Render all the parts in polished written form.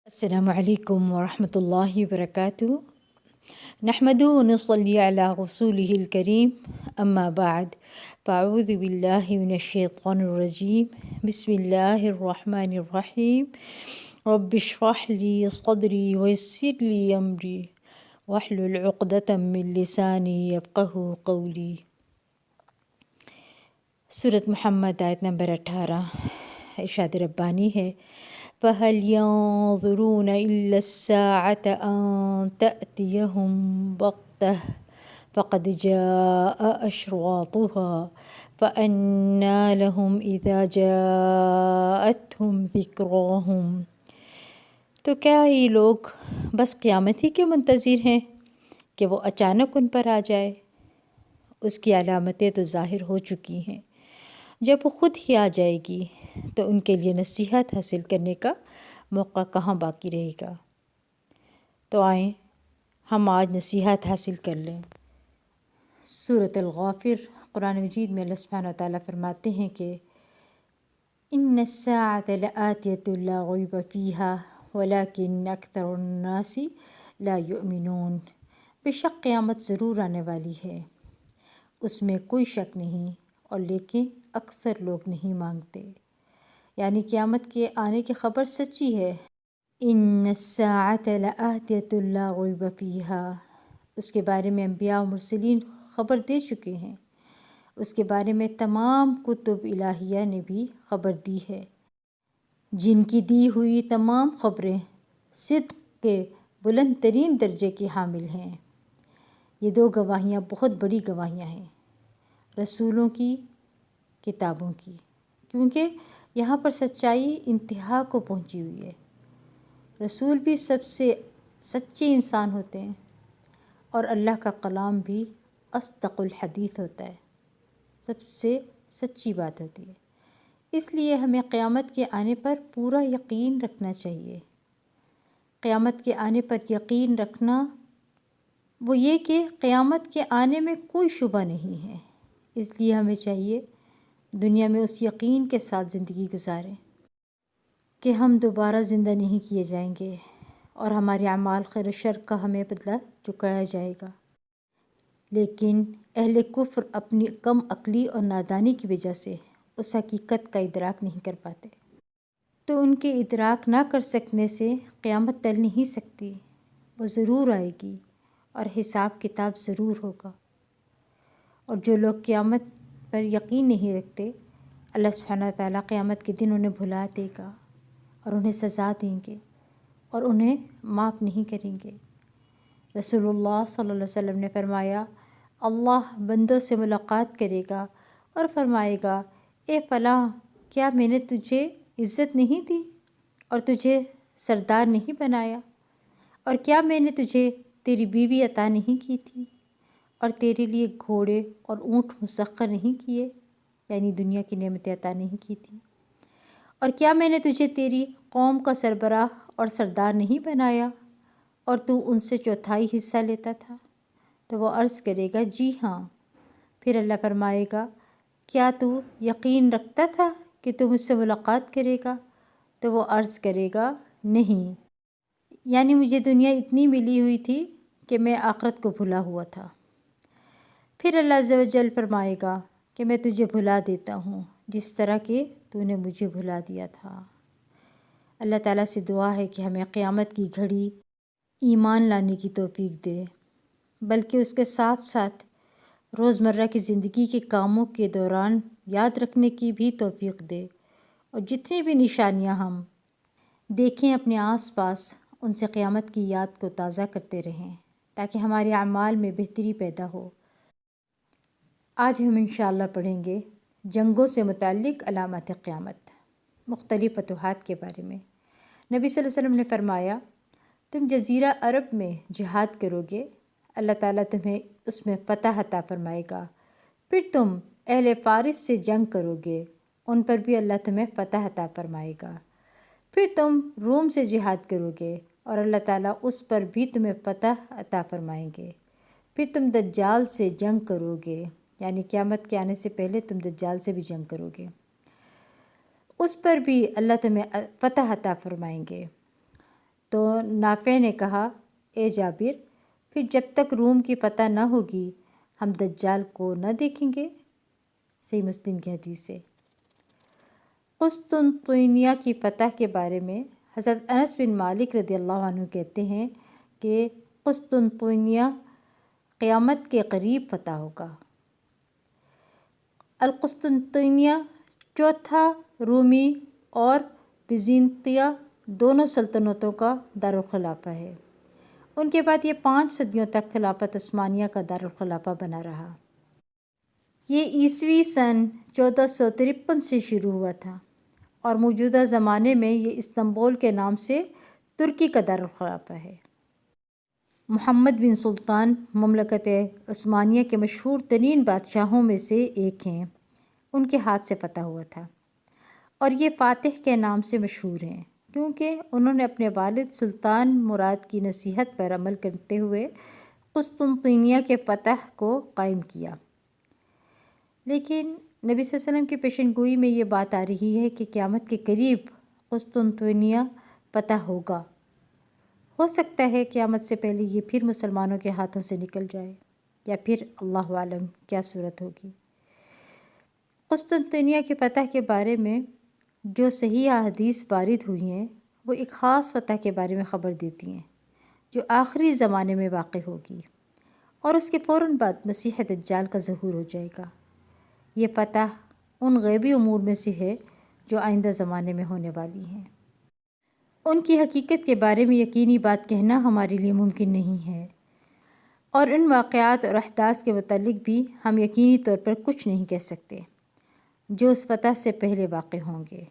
السلام عليكم ورحمة الله وبركاته. نحمده ونصلي على رسوله الكريم، أما بعد، فأعوذ بالله من الشيطان الرجيم. بسم الله الرحمن الرحيم. رب اشرح لي صدري ويسر لي أمري واحلل عقدة من لساني يفقه قولي. سورة محمد آیت نمبر 18 ارشاد ربانی ہے، فَهَلْ يَنظُرُونَ إِلَّا السَّاعَةَ أَن تَأْتِيَهُم بَغْتَةً فَقَدْ جَاءَ أَشْرَاطُهَا فَأَنَّىٰ لَهُمْ إِذَا جَاءَتْهُمْ ذِكْرَاهُمْ۔ تو کیا یہ لوگ بس قیامت ہی کے منتظر ہیں کہ وہ اچانک ان پر آ جائے؟ اس کی علامتیں تو ظاہر ہو چکی ہیں۔ جب وہ خود ہی آ جائے گی تو ان کے لیے نصیحت حاصل کرنے کا موقع کہاں باقی رہے گا؟ تو آئیں ہم آج نصیحت حاصل کر لیں۔ سورۃ الغافر قرآن مجید میں اللہ سبحانہ وتعالیٰ فرماتے ہیں کہ ان الساعة لآتیۃ لا ریب فیہا ولکن اکثر الناس لا یؤمنون۔ بے شک قیامت ضرور آنے والی ہے، اس میں کوئی شک نہیں، اور لیکن اکثر لوگ نہیں مانگتے۔ یعنی قیامت کے آنے کی خبر سچی ہے۔ ان الساعة لآتیۃ لا ریب فیہا، اس کے بارے میں انبیاء و مرسلین خبر دے چکے ہیں، اس کے بارے میں تمام کتب الہیہ نے بھی خبر دی ہے، جن کی دی ہوئی تمام خبریں صدق کے بلند ترین درجے کی حامل ہیں۔ یہ دو گواہیاں بہت بڑی گواہیاں ہیں، رسولوں کی، کتابوں کی، کیونکہ یہاں پر سچائی انتہا کو پہنچی ہوئی ہے۔ رسول بھی سب سے سچے انسان ہوتے ہیں، اور اللہ کا کلام بھی اصدق الحدیث ہوتا ہے، سب سے سچی بات ہوتی ہے۔ اس لیے ہمیں قیامت کے آنے پر پورا یقین رکھنا چاہیے۔ قیامت کے آنے پر یقین رکھنا وہ یہ کہ قیامت کے آنے میں کوئی شبہ نہیں ہے۔ اس لیے ہمیں چاہیے دنیا میں اس یقین کے ساتھ زندگی گزاریں کہ ہم دوبارہ زندہ نہیں کیے جائیں گے، اور ہمارے اعمال خیر و شر کا ہمیں بدلہ چکایا جائے گا۔ لیکن اہل کفر اپنی کم عقلی اور نادانی کی وجہ سے اس حقیقت کا ادراک نہیں کر پاتے، تو ان کے ادراک نہ کر سکنے سے قیامت ٹل نہیں سکتی، وہ ضرور آئے گی اور حساب کتاب ضرور ہوگا۔ اور جو لوگ قیامت پر یقین نہیں رکھتے، اللہ سبحانہ وتعالیٰ قیامت کے دن انہیں بھلا دے گا اور انہیں سزا دیں گے اور انہیں معاف نہیں کریں گے۔ رسول اللہ صلی اللہ علیہ وسلم نے فرمایا، اللہ بندوں سے ملاقات کرے گا اور فرمائے گا، اے فلاں، کیا میں نے تجھے عزت نہیں دی اور تجھے سردار نہیں بنایا؟ اور کیا میں نے تجھے تیری بیوی عطا نہیں کی تھی اور تیرے لیے گھوڑے اور اونٹ مسخر نہیں کیے؟ یعنی دنیا کی نعمتیں عطا نہیں کی تھیں۔ اور کیا میں نے تجھے تیری قوم کا سربراہ اور سردار نہیں بنایا اور تو ان سے چوتھائی حصہ لیتا تھا؟ تو وہ عرض کرے گا، جی ہاں۔ پھر اللہ فرمائے گا، کیا تو یقین رکھتا تھا کہ تو مجھ سے ملاقات کرے گا؟ تو وہ عرض کرے گا، نہیں، یعنی مجھے دنیا اتنی ملی ہوئی تھی کہ میں آخرت کو بھلا ہوا تھا۔ پھر اللہ عز و جل فرمائے گا کہ میں تجھے بھلا دیتا ہوں جس طرح کہ تو نے مجھے بھلا دیا تھا۔ اللہ تعالیٰ سے دعا ہے کہ ہمیں قیامت کی گھڑی ایمان لانے کی توفیق دے، بلکہ اس کے ساتھ ساتھ روزمرہ کی زندگی کے کاموں کے دوران یاد رکھنے کی بھی توفیق دے، اور جتنی بھی نشانیاں ہم دیکھیں اپنے آس پاس، ان سے قیامت کی یاد کو تازہ کرتے رہیں تاکہ ہمارے اعمال میں بہتری پیدا ہو۔ آج ہم انشاءاللہ پڑھیں گے جنگوں سے متعلق علامات قیامت، مختلف فتوحات کے بارے میں۔ نبی صلی اللہ علیہ وسلم نے فرمایا، تم جزیرہ عرب میں جہاد کرو گے، اللہ تعالیٰ تمہیں اس میں فتح عطا فرمائے گا۔ پھر تم اہل فارس سے جنگ کرو گے، ان پر بھی اللہ تمہیں فتح عطا فرمائے گا۔ پھر تم روم سے جہاد کرو گے اور اللہ تعالیٰ اس پر بھی تمہیں فتح عطا فرمائیں گے۔ پھر تم دجال سے جنگ کرو گے، یعنی قیامت کے آنے سے پہلے تم دجال سے بھی جنگ کرو گے، اس پر بھی اللہ تمہیں فتح عطا فرمائیں گے۔ تو نافع نے کہا اے جابر، پھر جب تک روم کی فتح نہ ہوگی ہم دجال کو نہ دیکھیں گے؟ صحیح مسلم کی حدیث ہے۔ قسطنطنیہ کی فتح کے بارے میں حضرت انس بن مالک رضی اللہ عنہ کہتے ہیں کہ قسطنطنیہ قیامت کے قریب فتح ہوگا۔ القسطنطنیہ چوتھا رومی اور بیزنطیہ دونوں سلطنتوں کا دارالخلافہ ہے۔ ان کے بعد یہ 5 صدیوں تک خلافت عثمانیہ کا دارالخلافہ بنا رہا۔ یہ عیسوی سن 1453 سے شروع ہوا تھا اور موجودہ زمانے میں یہ استنبول کے نام سے ترکی کا دارالخلافہ ہے۔ محمد بن سلطان مملکت عثمانیہ کے مشہور ترین بادشاہوں میں سے ایک ہیں۔ ان کے ہاتھ سے فتح ہوا تھا اور یہ فاتح کے نام سے مشہور ہیں کیونکہ انہوں نے اپنے والد سلطان مراد کی نصیحت پر عمل کرتے ہوئے قسطنطنیہ کے فتح کو قائم کیا۔ لیکن نبی صلی اللہ علیہ وسلم کی پیشن گوئی میں یہ بات آ رہی ہے کہ قیامت کے قریب قسطنطنیہ فتح ہوگا۔ ہو سکتا ہے قیامت سے پہلے یہ پھر مسلمانوں کے ہاتھوں سے نکل جائے یا پھر اللہ عالم کیا صورت ہوگی۔ قسطنطنیہ کی فتح کے بارے میں جو صحیح احادیث وارد ہوئی ہیں وہ ایک خاص فتح کے بارے میں خبر دیتی ہیں جو آخری زمانے میں واقع ہوگی اور اس کے فوراً بعد مسیح دجال کا ظہور ہو جائے گا۔ یہ فتح ان غیبی امور میں سے ہے جو آئندہ زمانے میں ہونے والی ہیں۔ ان کی حقیقت کے بارے میں یقینی بات کہنا ہمارے لیے ممکن نہیں ہے اور ان واقعات اور احداث کے متعلق بھی ہم یقینی طور پر کچھ نہیں کہہ سکتے جو اس فتح سے پہلے واقع ہوں گے۔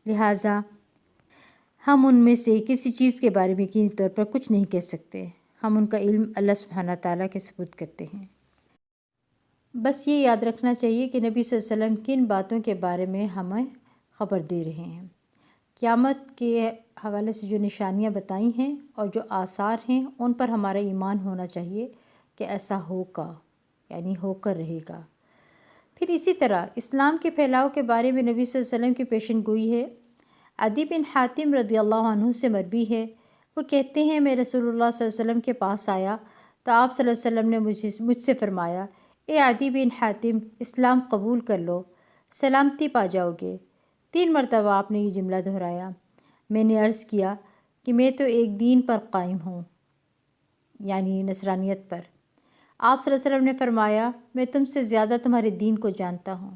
لہٰذا ہم ان میں سے کسی چیز کے بارے میں یقینی طور پر کچھ نہیں کہہ سکتے۔ ہم ان کا علم اللہ سبحانہ تعالیٰ کے سپرد کرتے ہیں۔ بس یہ یاد رکھنا چاہیے کہ نبی صلی اللہ علیہ وسلم کن باتوں کے بارے میں ہمیں خبر دے رہے ہیں۔ قیامت کے حوالے سے جو نشانیاں بتائی ہیں اور جو آثار ہیں ان پر ہمارا ایمان ہونا چاہیے کہ ایسا ہوگا، یعنی ہو کر رہے گا۔ پھر اسی طرح اسلام کے پھیلاؤ کے بارے میں نبی صلی اللہ علیہ وسلم کی پیشن گوئی ہے۔ عدی بن حاتم رضی اللہ عنہ سے مروی ہے، وہ کہتے ہیں میں رسول اللہ صلی اللہ علیہ وسلم کے پاس آیا تو آپ صلی اللہ علیہ وسلم نے مجھ سے فرمایا اے عدی بن حاتم، اسلام قبول کر لو، سلامتی پا جاؤ گے۔ 3 مرتبہ آپ نے یہ جملہ دہرایا۔ میں نے عرض کیا کہ میں تو ایک دین پر قائم ہوں، یعنی نصرانیت پر۔ آپ صلی اللہ علیہ وسلم نے فرمایا میں تم سے زیادہ تمہارے دین کو جانتا ہوں۔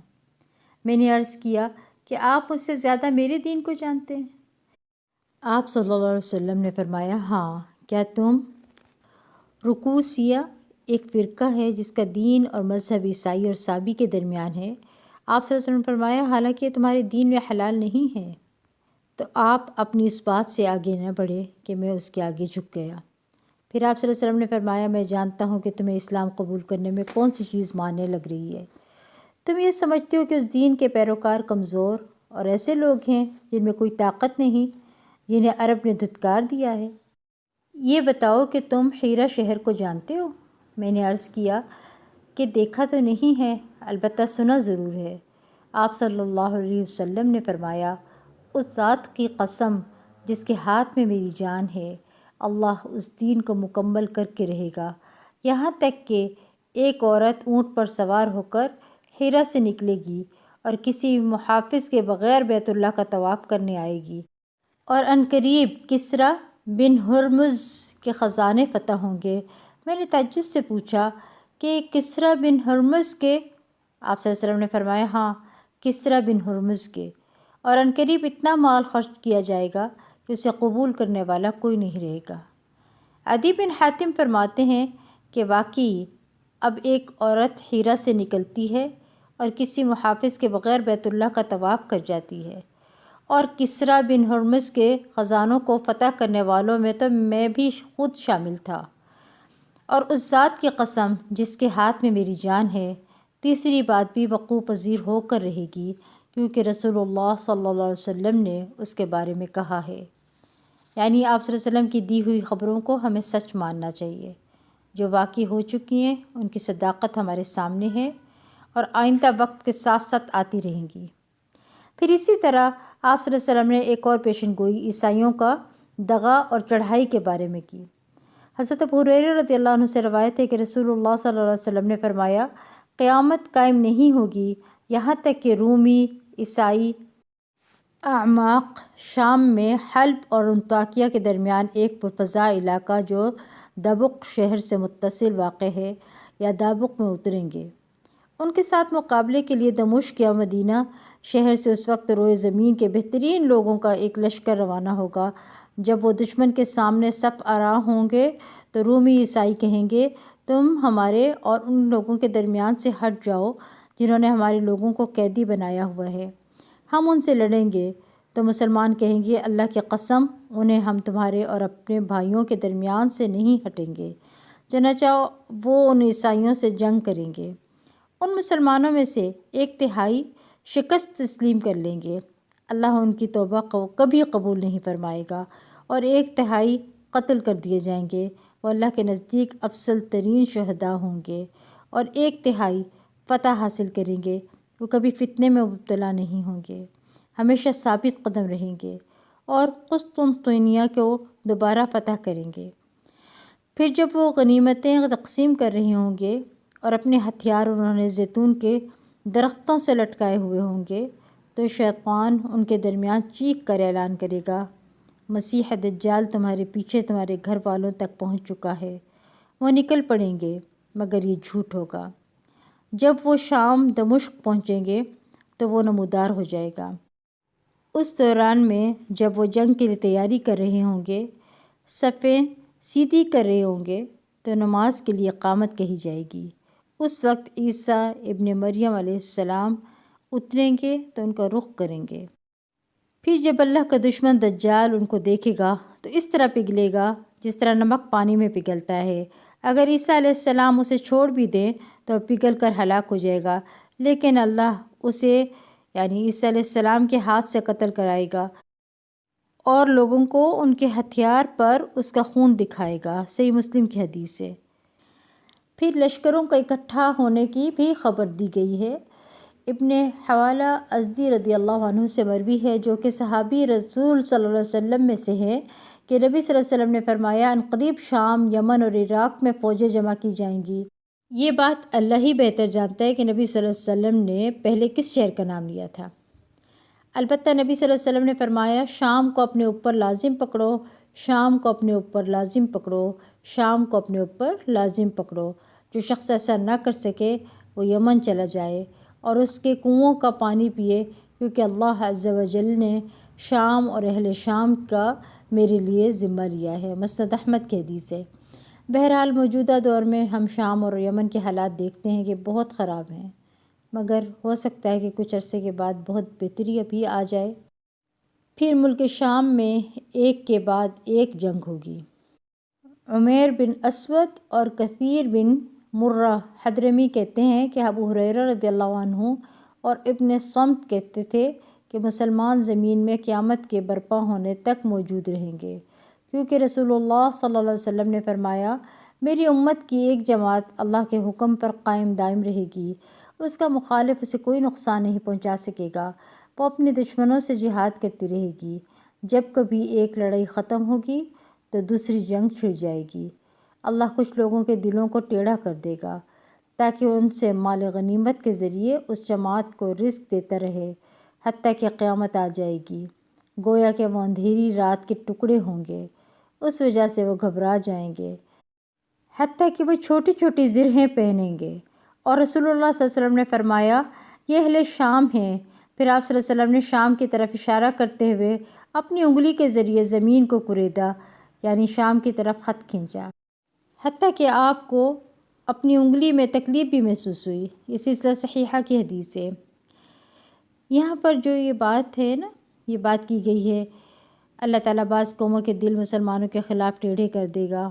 میں نے عرض کیا کہ آپ مجھ سے زیادہ میرے دین کو جانتے ہیں؟ آپ صلی اللہ علیہ وسلم نے فرمایا ہاں، کیا تم رکوسیہ ایک فرقہ ہے جس کا دین اور مذہب عیسائی اور صابی کے درمیان ہے؟ آپ صلی اللہ علیہ وسلم نے فرمایا حالانکہ تمہارے دین میں حلال نہیں ہے۔ تو آپ اپنی اس بات سے آگے نہ بڑھے کہ میں اس کے آگے جھک گیا۔ پھر آپ صلی اللہ علیہ وسلم نے فرمایا میں جانتا ہوں کہ تمہیں اسلام قبول کرنے میں کون سی چیز ماننے لگ رہی ہے۔ تم یہ سمجھتے ہو کہ اس دین کے پیروکار کمزور اور ایسے لوگ ہیں جن میں کوئی طاقت نہیں، جنہیں عرب نے دھتکار دیا ہے۔ یہ بتاؤ کہ تم حیرہ شہر کو جانتے ہو؟ میں نے عرض کیا کہ دیکھا تو نہیں ہے، البتہ سنا ضرور ہے۔ آپ صلی اللہ علیہ وسلم نے فرمایا اس ذات کی قسم جس کے ہاتھ میں میری جان ہے، اللہ اس دین کو مکمل کر کے رہے گا یہاں تک کہ ایک عورت اونٹ پر سوار ہو کر حیرہ سے نکلے گی اور کسی محافظ کے بغیر بیت اللہ کا طواف کرنے آئے گی، اور عنقریب کسریٰ بن ہرمز کے خزانے فتح ہوں گے۔ میں نے تعجب سے پوچھا کہ کسریٰ بن ہرمز کے؟ آپ صلی اللہ علیہ وسلم نے فرمایا ہاں، کسریٰ بن ہرمز کے، اور عنقریب اتنا مال خرچ کیا جائے گا کہ اسے قبول کرنے والا کوئی نہیں رہے گا۔ عدی بن حاتم فرماتے ہیں کہ واقعی اب ایک عورت حیرہ سے نکلتی ہے اور کسی محافظ کے بغیر بیت اللہ کا طواف کر جاتی ہے، اور کسریٰ بن ہرمز کے خزانوں کو فتح کرنے والوں میں تو میں بھی خود شامل تھا، اور اس ذات کی قسم جس کے ہاتھ میں میری جان ہے، تیسری بات بھی وقوع پذیر ہو کر رہے گی کیونکہ رسول اللہ صلی اللہ علیہ وسلم نے اس کے بارے میں کہا ہے۔ یعنی آپ صلی اللہ علیہ وسلم کی دی ہوئی خبروں کو ہمیں سچ ماننا چاہیے، جو واقع ہو چکی ہیں ان کی صداقت ہمارے سامنے ہے اور آئندہ وقت کے ساتھ ساتھ آتی رہیں گی۔ پھر اسی طرح آپ صلی اللہ علیہ وسلم نے ایک اور پیشن گوئی عیسائیوں کا دغا اور چڑھائی کے بارے میں کی۔ حضرت ابو ہریرہ رضی اللہ عنہ سے روایت ہے کہ رسول اللہ صلی اللہ علیہ وسلم نے فرمایا، قیامت قائم نہیں ہوگی یہاں تک کہ رومی، عیسائی، اعماق شام میں حلب اور انطاکیہ کے درمیان ایک پرفضاء علاقہ جو دبق شہر سے متصل واقع ہے یا دابق میں اتریں گے۔ ان کے ساتھ مقابلے کے لیے دمشق یا مدینہ شہر سے اس وقت روئے زمین کے بہترین لوگوں کا ایک لشکر روانہ ہوگا۔ جب وہ دشمن کے سامنے صف آرا ہوں گے تو رومی عیسائی کہیں گے، تم ہمارے اور ان لوگوں کے درمیان سے ہٹ جاؤ جنہوں نے ہمارے لوگوں کو قیدی بنایا ہوا ہے، ہم ان سے لڑیں گے۔ تو مسلمان کہیں گے، اللہ کی قسم، انہیں ہم تمہارے اور اپنے بھائیوں کے درمیان سے نہیں ہٹیں گے۔ چنانچہ وہ ان عیسائیوں سے جنگ کریں گے۔ ان مسلمانوں میں سے 1/3 شکست تسلیم کر لیں گے، اللہ ان کی توبہ کو کبھی قبول نہیں فرمائے گا، اور 1/3 قتل کر دیے جائیں گے، وہ اللہ کے نزدیک افضل ترین شہداء ہوں گے، اور 1/3 فتح حاصل کریں گے، وہ کبھی فتنے میں مبتلا نہیں ہوں گے، ہمیشہ ثابت قدم رہیں گے اور قسطنطنیہ کو دوبارہ فتح کریں گے۔ پھر جب وہ غنیمتیں تقسیم کر رہے ہوں گے اور اپنے ہتھیار انہوں نے زیتون کے درختوں سے لٹکائے ہوئے ہوں گے، تو شیطان ان کے درمیان چیخ کر اعلان کرے گا، مسیح دجال تمہارے پیچھے تمہارے گھر والوں تک پہنچ چکا ہے۔ وہ نکل پڑیں گے مگر یہ جھوٹ ہوگا۔ جب وہ شام دمشق پہنچیں گے تو وہ نمودار ہو جائے گا۔ اس دوران میں جب وہ جنگ کے لیے تیاری کر رہے ہوں گے، صفیں سیدھی کر رہے ہوں گے، تو نماز کے لیے اقامت کہی جائے گی۔ اس وقت عیسیٰ ابن مریم علیہ السلام اتریں گے تو ان کا رخ کریں گے۔ پھر جب اللہ کا دشمن دجال ان کو دیکھے گا تو اس طرح پگھلے گا جس طرح نمک پانی میں پگھلتا ہے۔ اگر عیسیٰ علیہ السلام اسے چھوڑ بھی دیں تو پگھل کر ہلاک ہو جائے گا، لیکن اللہ اسے یعنی عیسیٰ علیہ السلام کے ہاتھ سے قتل کرائے گا اور لوگوں کو ان کے ہتھیار پر اس کا خون دکھائے گا۔ صحیح مسلم کی حدیث ہے۔ پھر لشکروں کا اکٹھا ہونے کی بھی خبر دی گئی ہے۔ ابن حوالہ ازدی رضی اللہ عنہ سے مروی ہے، جو کہ صحابی رسول صلی اللہ علیہ وسلم میں سے ہیں، کہ نبی صلی اللہ علیہ وسلم نے فرمایا، عنقریب شام، یمن اور عراق میں فوجیں جمع کی جائیں گی۔ یہ بات اللہ ہی بہتر جانتا ہے کہ نبی صلی اللہ علیہ وسلم نے پہلے کس شہر کا نام لیا تھا۔ البتہ نبی صلی اللہ علیہ وسلم نے فرمایا، شام کو اپنے اوپر لازم پکڑو، شام کو اپنے اوپر لازم پکڑو، شام کو اپنے اوپر لازم پکڑو۔ جو شخص ایسا نہ کر سکے وہ یمن چلا جائے اور اس کے کنوؤں کا پانی پیے، کیونکہ اللہ عز و جل نے شام اور اہل شام کا میرے لیے ذمہ لیا ہے۔ مسند احمد کی حدیث ہے۔ بہرحال موجودہ دور میں ہم شام اور یمن کے حالات دیکھتے ہیں کہ بہت خراب ہیں، مگر ہو سکتا ہے کہ کچھ عرصے کے بعد بہت بہتری ابھی آ جائے۔ پھر ملک شام میں ایک کے بعد ایک جنگ ہوگی۔ عمیر بن اسود اور کثیر بن مرہ حضرمی کہتے ہیں کہ ابو ہریرہ رضی اللہ عنہ اور ابن صمت کہتے تھے کہ مسلمان زمین میں قیامت کے برپا ہونے تک موجود رہیں گے، کیونکہ رسول اللہ صلی اللہ علیہ وسلم نے فرمایا، میری امت کی ایک جماعت اللہ کے حکم پر قائم دائم رہے گی، اس کا مخالف اسے کوئی نقصان نہیں پہنچا سکے گا، وہ اپنے دشمنوں سے جہاد کرتی رہے گی، جب کبھی ایک لڑائی ختم ہوگی تو دوسری جنگ چھڑ جائے گی۔ اللہ کچھ لوگوں کے دلوں کو ٹیڑھا کر دے گا تاکہ ان سے مال غنیمت کے ذریعے اس جماعت کو رزق دیتا رہے حتیٰ کہ قیامت آ جائے گی، گویا کہ وہ اندھیری رات کے ٹکڑے ہوں گے، اس وجہ سے وہ گھبرا جائیں گے حتیٰ کہ وہ چھوٹی چھوٹی زرہیں پہنیں گے۔ اور رسول اللہ صلی اللہ علیہ وسلم نے فرمایا، یہ اہل شام ہیں۔ پھر آپ صلی اللہ علیہ وسلم نے شام کی طرف اشارہ کرتے ہوئے اپنی انگلی کے ذریعے زمین کو کریدا، یعنی شام کی طرف خط کھینچا، حتیٰ کہ آپ کو اپنی انگلی میں تکلیف بھی محسوس ہوئی۔ یہ سلسلہ صحیحہ کی حدیث ہے۔ یہاں پر جو یہ بات ہے نا، یہ بات کی گئی ہے، اللہ تعالیٰ بعض قوموں کے دل مسلمانوں کے خلاف ٹیڑھے کر دے گا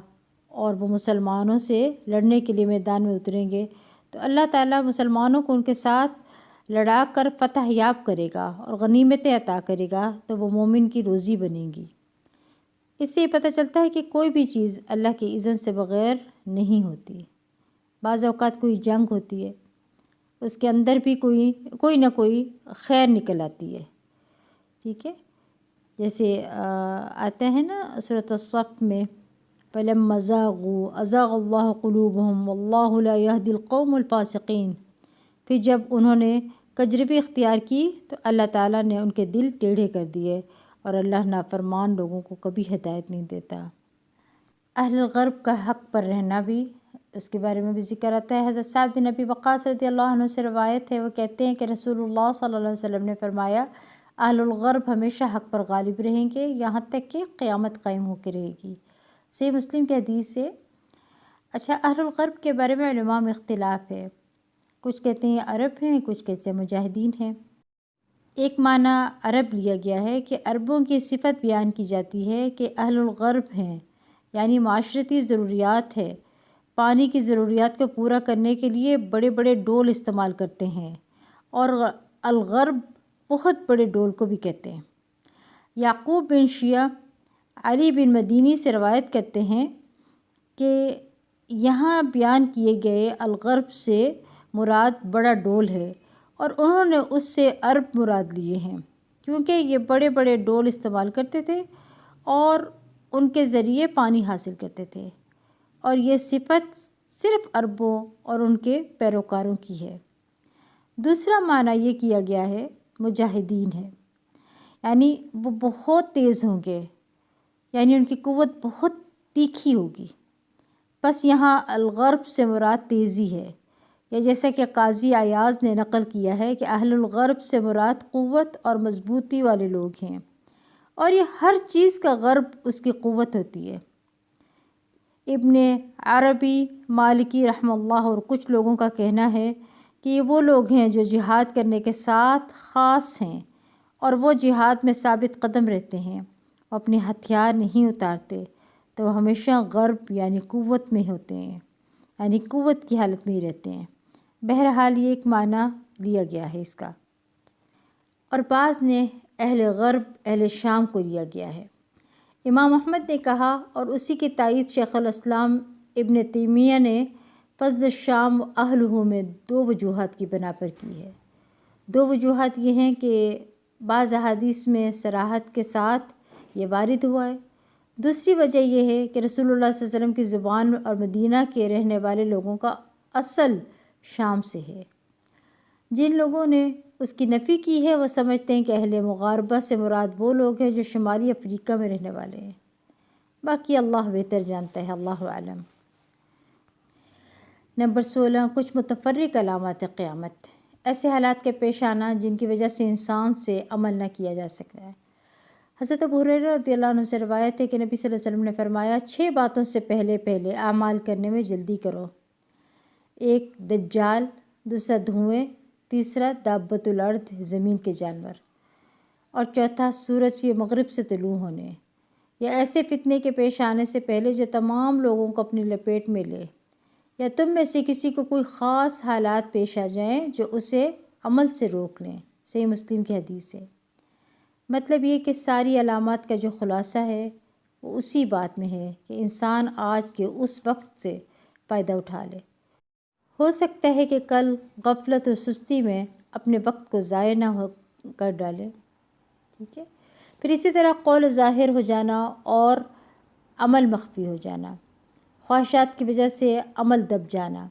اور وہ مسلمانوں سے لڑنے کے لیے میدان میں اتریں گے، تو اللہ تعالیٰ مسلمانوں کو ان کے ساتھ لڑا کر فتح یاب کرے گا اور غنیمتیں عطا کرے گا، تو وہ مومن کی روزی بنے گی۔ اس سے یہ پتہ چلتا ہے کہ کوئی بھی چیز اللہ کے اذن سے بغیر نہیں ہوتی۔ بعض اوقات کوئی جنگ ہوتی ہے، اس کے اندر بھی کوئی نہ کوئی خیر نکل آتی ہے، ٹھیک ہے، جیسے آتا ہے نا سورۃ الصف میں، فَلَمَّا زَاغُوا أَزَاغَ اللَّهُ قُلُوبَهُمْ وَاللَّهُ لَا يَهْدِي الْقَوْمَ الْفَاسِقِينَ۔ پھر جب انہوں نے کجروی اختیار کی تو اللہ تعالیٰ نے ان کے دل ٹیڑھے کر دیے، اور اللہ نافرمان لوگوں کو کبھی ہدایت نہیں دیتا۔ اہل الغرب کا حق پر رہنا بھی، اس کے بارے میں بھی ذکر آتا ہے۔ حضرت سعد بن ابی وقاص رضی اللہ عنہ سے روایت ہے، وہ کہتے ہیں کہ رسول اللہ صلی اللہ علیہ وسلم نے فرمایا، اہل الغرب ہمیشہ حق پر غالب رہیں گے یہاں تک کہ قیامت قائم ہو کے رہے گی۔ صحیح مسلم کی حدیث سے۔ اچھا، اہل الغرب کے بارے میں علماء میں اختلاف ہے، کچھ کہتے ہیں عرب ہیں، کچھ کہتے ہیں مجاہدین ہیں۔ ایک معنی عرب لیا گیا ہے کہ عربوں کی صفت بیان کی جاتی ہے کہ اہل الغرب ہیں، یعنی معاشرتی ضروریات ہے، پانی کی ضروریات کو پورا کرنے کے لیے بڑے بڑے ڈول استعمال کرتے ہیں، اور الغرب بہت بڑے ڈول کو بھی کہتے ہیں۔ یعقوب بن شیعہ علی بن مدینی سے روایت کرتے ہیں کہ یہاں بیان کیے گئے الغرب سے مراد بڑا ڈول ہے، اور انہوں نے اس سے عرب مراد لیے ہیں، کیونکہ یہ بڑے بڑے ڈول استعمال کرتے تھے اور ان کے ذریعے پانی حاصل کرتے تھے، اور یہ صفت صرف عربوں اور ان کے پیروکاروں کی ہے۔ دوسرا معنی یہ کیا گیا ہے مجاہدین ہے، یعنی وہ بہت تیز ہوں گے، یعنی ان کی قوت بہت تیکھی ہوگی۔ بس یہاں الغرب سے مراد تیزی ہے، یا جیسا کہ قاضی ایاز نے نقل کیا ہے کہ اہل الغرب سے مراد قوت اور مضبوطی والے لوگ ہیں، اور یہ ہر چیز کا غرب اس کی قوت ہوتی ہے۔ ابن عربی مالکی رحمہ اللہ اور کچھ لوگوں کا کہنا ہے کہ یہ وہ لوگ ہیں جو جہاد کرنے کے ساتھ خاص ہیں، اور وہ جہاد میں ثابت قدم رہتے ہیں، وہ اپنے ہتھیار نہیں اتارتے، تو وہ ہمیشہ غرب یعنی قوت میں ہوتے ہیں، یعنی قوت کی حالت میں ہی رہتے ہیں۔ بہرحال یہ ایک معنی لیا گیا ہے اس کا، اور بعض نے اہل غرب اہل شام کو لیا گیا ہے۔ امام احمد نے کہا، اور اسی کی تائید شیخ الاسلام ابن تیمیہ نے فضل الشام و اہلہ میں 2 وجوہات کی بنا پر کی ہے۔ 2 وجوہات یہ ہیں کہ بعض احادیث میں صراحت کے ساتھ یہ وارد ہوا ہے۔ دوسری وجہ یہ ہے کہ رسول اللہ صلی اللہ علیہ وسلم کی زبان اور مدینہ کے رہنے والے لوگوں کا اصل شام سے ہے۔ جن لوگوں نے اس کی نفی کی ہے وہ سمجھتے ہیں کہ اہل مغاربہ سے مراد وہ لوگ ہیں جو شمالی افریقہ میں رہنے والے ہیں، باقی اللہ بہتر جانتا ہے، اللہ اعلم۔ نمبر 16، کچھ متفرق علامات قیامت، ایسے حالات کے پیش آنا جن کی وجہ سے انسان سے عمل نہ کیا جا سکتا ہے۔ حضرت ابو ہریرہ رضی اللہ عنہ سے روایت ہے کہ نبی صلی اللہ علیہ وسلم نے فرمایا، 6 باتوں سے پہلے اعمال کرنے میں جلدی کرو۔ 1 دجال، دوسرا دھوئیں، تیسرا دابۃ الارض زمین کے جانور، اور چوتھا سورج کے مغرب سے طلوع ہونے، یا ایسے فتنے کے پیش آنے سے پہلے جو تمام لوگوں کو اپنی لپیٹ میں لے، یا تم میں سے کسی کو کوئی خاص حالات پیش آ جائیں جو اسے عمل سے روک لیں۔ صحیح مسلم کی حدیث ہے۔ مطلب یہ کہ ساری علامات کا جو خلاصہ ہے وہ اسی بات میں ہے کہ انسان آج کے اس وقت سے فائدہ اٹھا لے۔ ہو سکتا ہے کہ کل غفلت و سستی میں اپنے وقت کو ضائع نہ کر ڈالے، ٹھیک ہے۔ پھر اسی طرح قول ظاہر ہو جانا اور عمل مخفی ہو جانا، خواہشات کی وجہ سے عمل دب جانا۔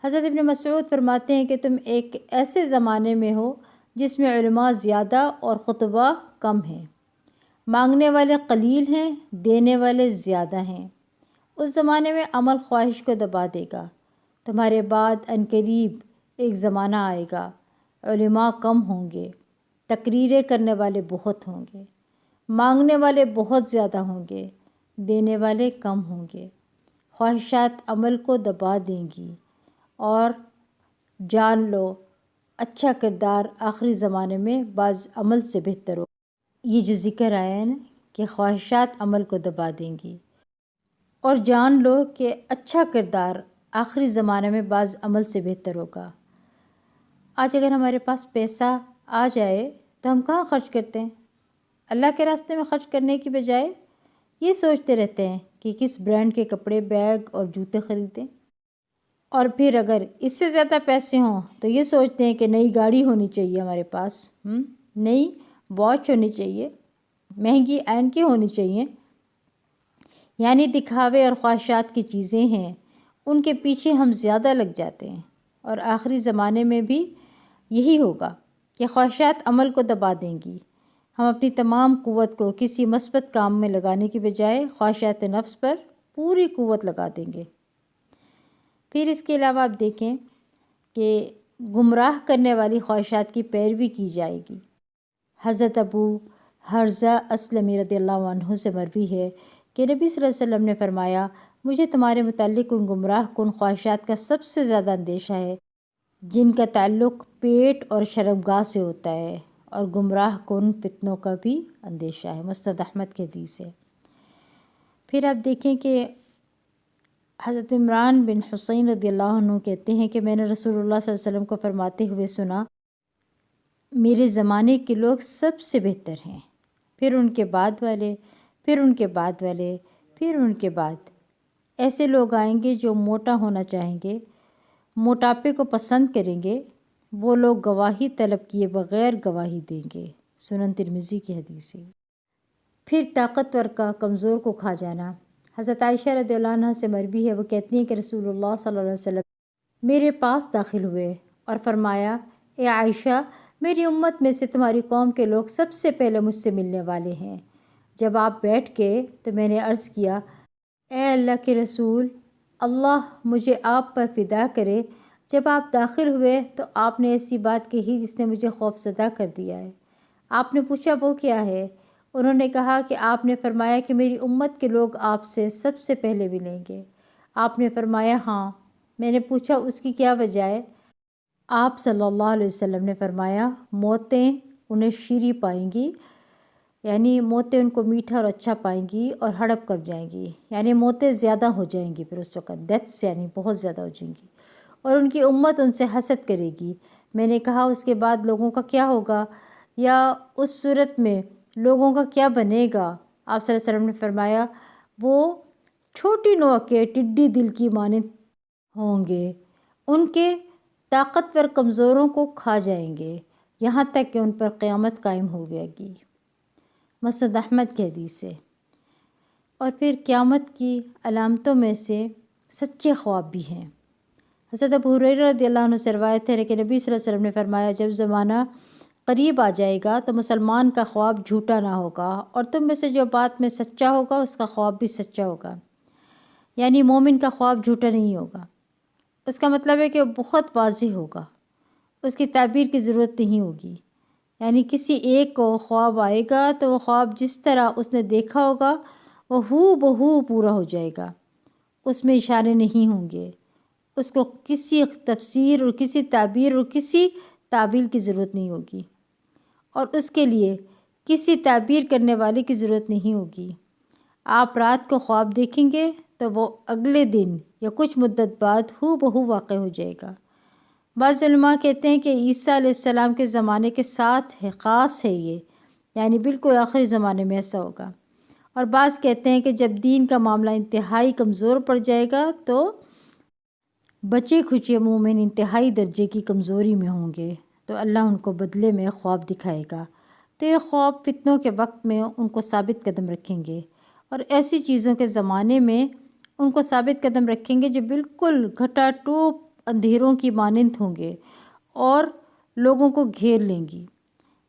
حضرت ابن مسعود فرماتے ہیں کہ تم ایک ایسے زمانے میں ہو جس میں علماء زیادہ اور خطباء کم ہیں، مانگنے والے قلیل ہیں، دینے والے زیادہ ہیں۔ اس زمانے میں عمل خواہش کو دبا دے گا۔ تمہارے بعد عنقریب ایک زمانہ آئے گا، علماء کم ہوں گے، تقریریں کرنے والے بہت ہوں گے، مانگنے والے بہت زیادہ ہوں گے، دینے والے کم ہوں گے۔ خواہشات عمل کو دبا دیں گی، اور جان لو اچھا کردار آخری زمانے میں بعض عمل سے بہتر ہو۔ یہ جو ذکر آیا ہے نا کہ خواہشات عمل کو دبا دیں گی، اور جان لو کہ اچھا کردار آخری زمانے میں بعض عمل سے بہتر ہوگا۔ آج اگر ہمارے پاس پیسہ آ جائے تو ہم کہاں خرچ کرتے ہیں؟ اللہ کے راستے میں خرچ کرنے کی بجائے یہ سوچتے رہتے ہیں کہ کس برانڈ کے کپڑے، بیگ اور جوتے خریدیں، اور پھر اگر اس سے زیادہ پیسے ہوں تو یہ سوچتے ہیں کہ نئی گاڑی ہونی چاہیے ہمارے پاس، نئی واچ ہونی چاہیے، مہنگی عین کی ہونی چاہیے، یعنی دکھاوے اور خواہشات کی چیزیں ہیں، ان کے پیچھے ہم زیادہ لگ جاتے ہیں، اور آخری زمانے میں بھی یہی ہوگا کہ خواہشات عمل کو دبا دیں گی۔ ہم اپنی تمام قوت کو کسی مثبت کام میں لگانے کی بجائے خواہشات نفس پر پوری قوت لگا دیں گے۔ پھر اس کے علاوہ آپ دیکھیں کہ گمراہ کرنے والی خواہشات کی پیروی کی جائے گی۔ حضرت ابو حرزہ اسلمی رضی اللہ عنہ سے مروی ہے کہ نبی صلی اللہ علیہ وسلم نے فرمایا، مجھے تمہارے متعلق ان گمراہ کن خواہشات کا سب سے زیادہ اندیشہ ہے جن کا تعلق پیٹ اور شرمگاہ سے ہوتا ہے، اور گمراہ کن فتنوں کا بھی اندیشہ ہے۔ مسند احمد کی حدیث ہے۔ پھر آپ دیکھیں کہ حضرت عمران بن حسین رضی اللہ عنہ کہتے ہیں کہ میں نے رسول اللہ صلی اللہ علیہ وسلم کو فرماتے ہوئے سنا، میرے زمانے کے لوگ سب سے بہتر ہیں، پھر ان کے بعد والے، پھر ان کے بعد والے، پھر ان کے بعد ایسے لوگ آئیں گے جو موٹا ہونا چاہیں گے، موٹاپے کو پسند کریں گے، وہ لوگ گواہی طلب کیے بغیر گواہی دیں گے۔ سنن ترمذی کی حدیث ہے۔ پھر طاقتور کا کمزور کو کھا جانا۔ حضرت عائشہ رضی اللہ عنہ سے مروی ہے، وہ کہتی ہیں کہ رسول اللہ صلی اللہ علیہ وسلم میرے پاس داخل ہوئے اور فرمایا، اے عائشہ، میری امت میں سے تمہاری قوم کے لوگ سب سے پہلے مجھ سے ملنے والے ہیں۔ جب آپ بیٹھ گئے تو میں نے عرض کیا، اے اللہ کے رسول، اللہ مجھے آپ پر فدا کرے۔ جب آپ داخل ہوئے تو آپ نے ایسی بات کہی جس نے مجھے خوف زدہ کر دیا ہے۔ آپ نے پوچھا وہ کیا ہے؟ انہوں نے کہا کہ آپ نے فرمایا کہ میری امت کے لوگ آپ سے سب سے پہلے ملیں گے۔ آپ نے فرمایا ہاں۔ میں نے پوچھا اس کی کیا وجہ ہے؟ آپ صلی اللہ علیہ وسلم نے فرمایا، موتیں انہیں شیریں پائیں گی، یعنی موتیں ان کو میٹھا اور اچھا پائیں گی اور ہڑپ کر جائیں گی، یعنی موتیں زیادہ ہو جائیں گی، پھر اس وقت ڈیتھس یعنی بہت زیادہ ہو جائیں گی، اور ان کی امت ان سے حسد کرے گی۔ میں نے کہا اس کے بعد لوگوں کا کیا ہوگا، یا اس صورت میں لوگوں کا کیا بنے گا؟ آپ صلی اللہ علیہ وسلم نے فرمایا، وہ چھوٹی نوع کے ٹڈی دل کی مانند ہوں گے، ان کے طاقتور کمزوروں کو کھا جائیں گے یہاں تک کہ ان پر قیامت قائم ہو جائے گی۔ مسند احمد کی حدیث ہے۔ اور پھر قیامت کی علامتوں میں سے سچے خواب بھی ہیں۔ حضرت ابو ہریرہ رضی اللہ عنہ سے روایت ہے کہ نبی صلی اللہ علیہ وسلم نے فرمایا، جب زمانہ قریب آ جائے گا تو مسلمان کا خواب جھوٹا نہ ہوگا، اور تم میں سے جو بات میں سچا ہوگا اس کا خواب بھی سچا ہوگا، یعنی مومن کا خواب جھوٹا نہیں ہوگا۔ اس کا مطلب ہے کہ وہ بہت واضح ہوگا، اس کی تعبیر کی ضرورت نہیں ہوگی، یعنی کسی ایک کو خواب آئے گا تو وہ خواب جس طرح اس نے دیکھا ہوگا وہ ہو بہو پورا ہو جائے گا، اس میں اشارے نہیں ہوں گے، اس کو کسی تفسیر اور کسی تعبیر اور کسی تعبیل کی ضرورت نہیں ہوگی، اور اس کے لیے کسی تعبیر کرنے والے کی ضرورت نہیں ہوگی۔ آپ رات کو خواب دیکھیں گے تو وہ اگلے دن یا کچھ مدت بعد ہو بہو واقع ہو جائے گا۔ بعض علماء کہتے ہیں کہ عیسیٰ علیہ السلام کے زمانے کے ساتھ ہے، خاص ہے یہ، یعنی بالکل آخری زمانے میں ایسا ہوگا۔ اور بعض کہتے ہیں کہ جب دین کا معاملہ انتہائی کمزور پڑ جائے گا تو بچے کھچے مومن انتہائی درجے کی کمزوری میں ہوں گے تو اللہ ان کو بدلے میں خواب دکھائے گا، تو یہ خواب فتنوں کے وقت میں ان کو ثابت قدم رکھیں گے، اور ایسی چیزوں کے زمانے میں ان کو ثابت قدم رکھیں گے جو بالکل گھٹا ٹوپ اندھیروں کی مانند ہوں گے اور لوگوں کو گھیر لیں گی۔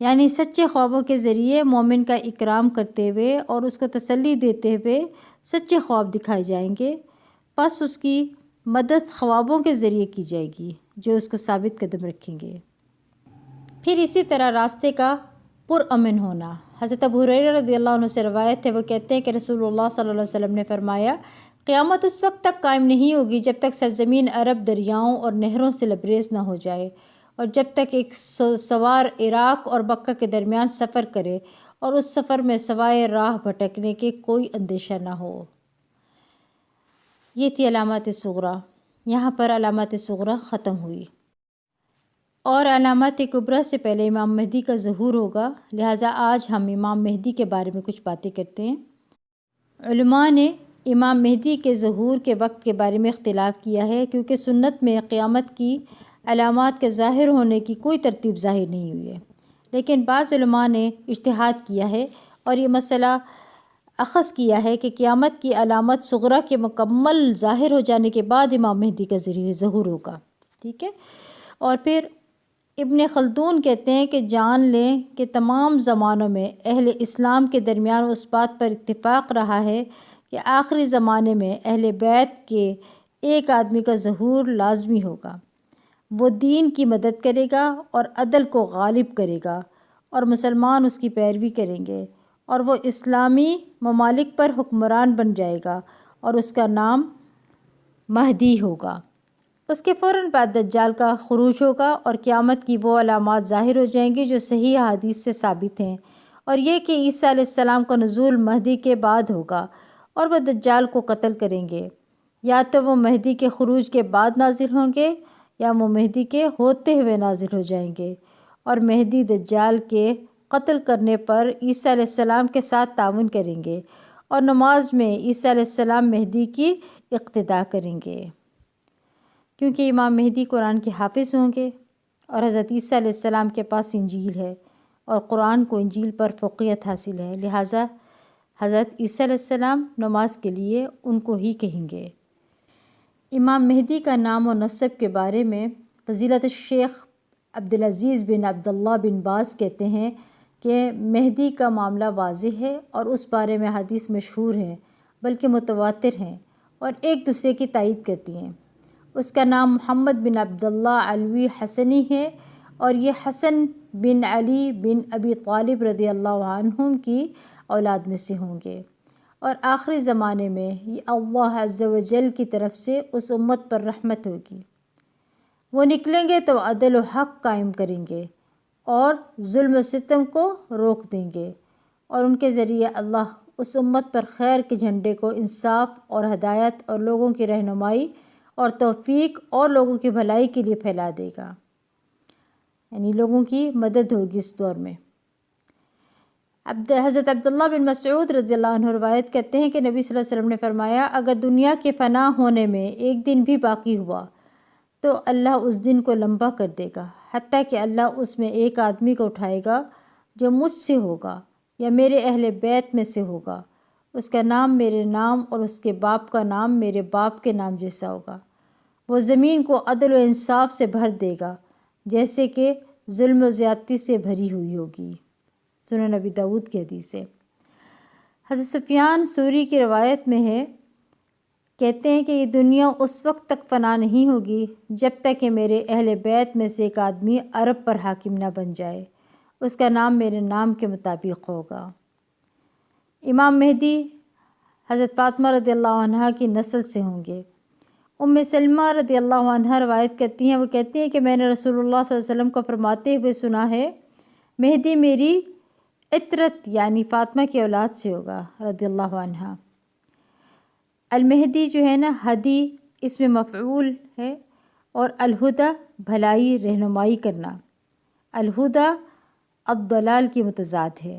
یعنی سچے خوابوں کے ذریعے مومن کا اکرام کرتے ہوئے اور اس کو تسلی دیتے ہوئے سچے خواب دکھائے جائیں گے، پس اس کی مدد خوابوں کے ذریعے کی جائے گی جو اس کو ثابت قدم رکھیں گے۔ پھر اسی طرح راستے کا پرامن ہونا۔ حضرت ابو ہریرہ رضی اللہ عنہ سے روایت ہے، وہ کہتے ہیں کہ رسول اللہ صلی اللہ علیہ وسلم نے فرمایا، قیامت اس وقت تک قائم نہیں ہوگی جب تک سرزمین عرب دریاؤں اور نہروں سے لبریز نہ ہو جائے، اور جب تک ایک سوار عراق اور مکہ کے درمیان سفر کرے اور اس سفر میں سوائے راہ بھٹکنے کے کوئی اندیشہ نہ ہو۔ یہ تھی علامات صغریٰ۔ یہاں پر علامات صغریٰ ختم ہوئی، اور علامات کبریٰ سے پہلے امام مہدی کا ظہور ہوگا، لہٰذا آج ہم امام مہدی کے بارے میں کچھ باتیں کرتے ہیں۔ علماء نے امام مہدی کے ظہور کے وقت کے بارے میں اختلاف کیا ہے، کیونکہ سنت میں قیامت کی علامات کے ظاہر ہونے کی کوئی ترتیب ظاہر نہیں ہوئی ہے، لیکن بعض علماء نے اجتہاد کیا ہے اور یہ مسئلہ اخذ کیا ہے کہ قیامت کی علامت صغریٰ کے مکمل ظاہر ہو جانے کے بعد امام مہدی کا ظہور ہوگا. ٹھیک ہے. اور پھر ابن خلدون کہتے ہیں کہ جان لیں کہ تمام زمانوں میں اہل اسلام کے درمیان اس بات پر اتفاق رہا ہے کہ آخری زمانے میں اہل بیت کے ایک آدمی کا ظہور لازمی ہوگا. وہ دین کی مدد کرے گا اور عدل کو غالب کرے گا اور مسلمان اس کی پیروی کریں گے اور وہ اسلامی ممالک پر حکمران بن جائے گا اور اس کا نام مہدی ہوگا. اس کے فوراً بعد دجال کا خروج ہوگا اور قیامت کی وہ علامات ظاہر ہو جائیں گی جو صحیح احادیث سے ثابت ہیں، اور یہ کہ عیسیٰ علیہ السلام کا نزول مہدی کے بعد ہوگا اور وہ دجال کو قتل کریں گے. یا تو وہ مہدی کے خروج کے بعد نازل ہوں گے یا وہ مہدی کے ہوتے ہوئے نازل ہو جائیں گے، اور مہدی دجال کے قتل کرنے پر عیسیٰ علیہ السلام کے ساتھ تعاون کریں گے اور نماز میں عیسیٰ علیہ السلام مہدی کی اقتداء کریں گے، کیونکہ امام مہدی قرآن کے حافظ ہوں گے اور حضرت عیسیٰ علیہ السلام کے پاس انجیل ہے اور قرآن کو انجیل پر فوقیت حاصل ہے، لہٰذا حضرت عیسیٰ علیہ السلام نماز کے لیے ان کو ہی کہیں گے. امام مہدی کا نام و نسب کے بارے میں فضیلت الشیخ عبدالعزیز بن عبداللہ بن باز کہتے ہیں کہ مہدی کا معاملہ واضح ہے اور اس بارے میں حدیث مشہور ہیں بلکہ متواتر ہیں اور ایک دوسرے کی تائید کرتی ہیں. اس کا نام محمد بن عبداللہ علوی حسنی ہے اور یہ حسن بن علی بن ابی طالب رضی اللہ عنہم کی اولاد میں سے ہوں گے، اور آخری زمانے میں یہ اللہ عز و جل کی طرف سے اس امت پر رحمت ہوگی. وہ نکلیں گے تو عدل و حق قائم کریں گے اور ظلم و ستم کو روک دیں گے، اور ان کے ذریعے اللہ اس امت پر خیر کے جھنڈے کو انصاف اور ہدایت اور لوگوں کی رہنمائی اور توفیق اور لوگوں کی بھلائی کے لیے پھیلا دے گا، یعنی لوگوں کی مدد ہوگی اس دور میں. حضرت عبداللہ بن مسعود رضی اللہ عنہ روایت کرتے ہیں کہ نبی صلی اللہ علیہ وسلم نے فرمایا، اگر دنیا کے فنا ہونے میں ایک دن بھی باقی ہوا تو اللہ اس دن کو لمبا کر دے گا، حتیٰ کہ اللہ اس میں ایک آدمی کو اٹھائے گا جو مجھ سے ہوگا یا میرے اہل بیت میں سے ہوگا. اس کا نام میرے نام اور اس کے باپ کا نام میرے باپ کے نام جیسا ہوگا. وہ زمین کو عدل و انصاف سے بھر دے گا جیسے کہ ظلم و زیادتی سے بھری ہوئی ہوگی. سنن نبی داؤد کی حدیث ہے. حضرت سفیان ثوری کی روایت میں ہے، کہتے ہیں کہ یہ دنیا اس وقت تک فنا نہیں ہوگی جب تک کہ میرے اہل بیت میں سے ایک آدمی عرب پر حاکم نہ بن جائے، اس کا نام میرے نام کے مطابق ہوگا. امام مہدی حضرت فاطمہ رضی اللہ عنہ کی نسل سے ہوں گے. ام سلمہ رضی اللہ عنہ روایت کرتی ہیں، وہ کہتی ہیں کہ میں نے رسول اللہ صلی اللہ علیہ وسلم کو فرماتے ہوئے سنا ہے، مہدی میری عطرت یعنی فاطمہ کی اولاد سے ہوگا رضی اللہ عنہ. المہدی جو ہے نا، ہدی اس میں مفعول ہے اور الہدیٰ بھلائی رہنمائی کرنا، الہدیٰ الضلال کی متضاد ہے.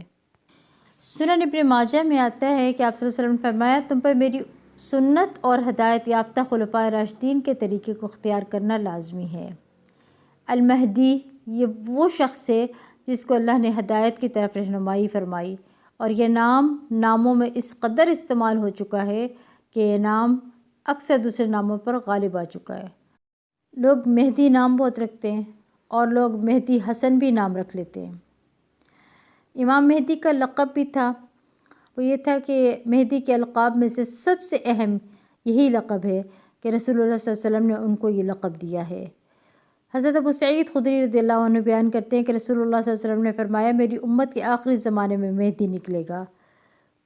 سنن ابن ماجہ میں آتا ہے کہ آپ صلی اللہ علیہ وسلم نے فرمایا، تم پر میری سنت اور ہدایت یافتہ خلفائے راشدین کے طریقے کو اختیار کرنا لازمی ہے. المہدی یہ وہ شخص ہے جس کو اللہ نے ہدایت کی طرف رہنمائی فرمائی، اور یہ ناموں میں اس قدر استعمال ہو چکا ہے کہ یہ نام اکثر دوسرے ناموں پر غالب آ چکا ہے. لوگ مہدی نام بہت رکھتے ہیں اور لوگ مہدی حسن بھی نام رکھ لیتے ہیں. امام مہدی کا لقب بھی تھا، وہ یہ تھا کہ مہدی کے القاب میں سے سب سے اہم یہی لقب ہے کہ رسول اللہ صلی اللہ علیہ وسلم نے ان کو یہ لقب دیا ہے. حضرت ابو سعید خدری رضی اللہ عنہ بیان کرتے ہیں کہ رسول اللہ صلی اللہ علیہ وسلم نے فرمایا، میری امت کے آخری زمانے میں مہدی نکلے گا.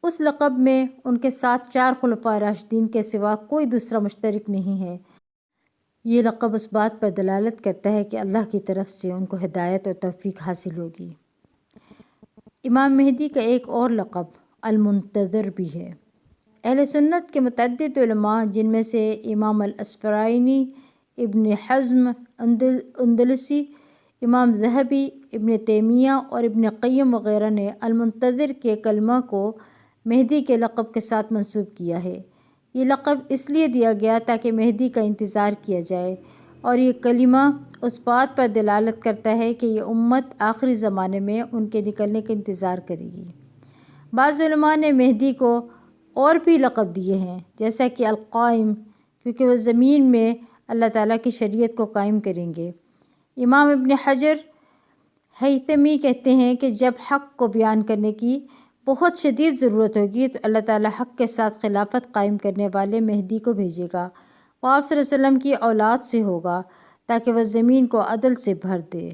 اس لقب میں ان کے ساتھ 4 خلفائے راشدین کے سوا کوئی دوسرا مشترک نہیں ہے. یہ لقب اس بات پر دلالت کرتا ہے کہ اللہ کی طرف سے ان کو ہدایت اور توفیق حاصل ہوگی. امام مہدی کا ایک اور لقب المنتظر بھی ہے. اہل سنت کے متعدد علماء جن میں سے امام الاسفرائینی، ابن حزم اندلسی، امام ذہبی، ابن تیمیہ اور ابن قیم وغیرہ نے المنتظر کے کلمہ کو مہدی کے لقب کے ساتھ منسوب کیا ہے. یہ لقب اس لیے دیا گیا تاکہ مہدی کا انتظار کیا جائے، اور یہ کلمہ اس بات پر دلالت کرتا ہے کہ یہ امت آخری زمانے میں ان کے نکلنے کا انتظار کرے گی. بعض علماء نے مہدی کو اور بھی لقب دیے ہیں، جیسا کہ القائم، کیونکہ وہ زمین میں اللہ تعالیٰ کی شریعت کو قائم کریں گے۔ امام ابن حجر ہیثمی کہتے ہیں کہ جب حق کو بیان کرنے کی بہت شدید ضرورت ہوگی تو اللہ تعالیٰ حق کے ساتھ خلافت قائم کرنے والے مہدی کو بھیجے گا۔ وہ آپ صلی اللہ علیہ وسلم کی اولاد سے ہوگا تاکہ وہ زمین کو عدل سے بھر دے۔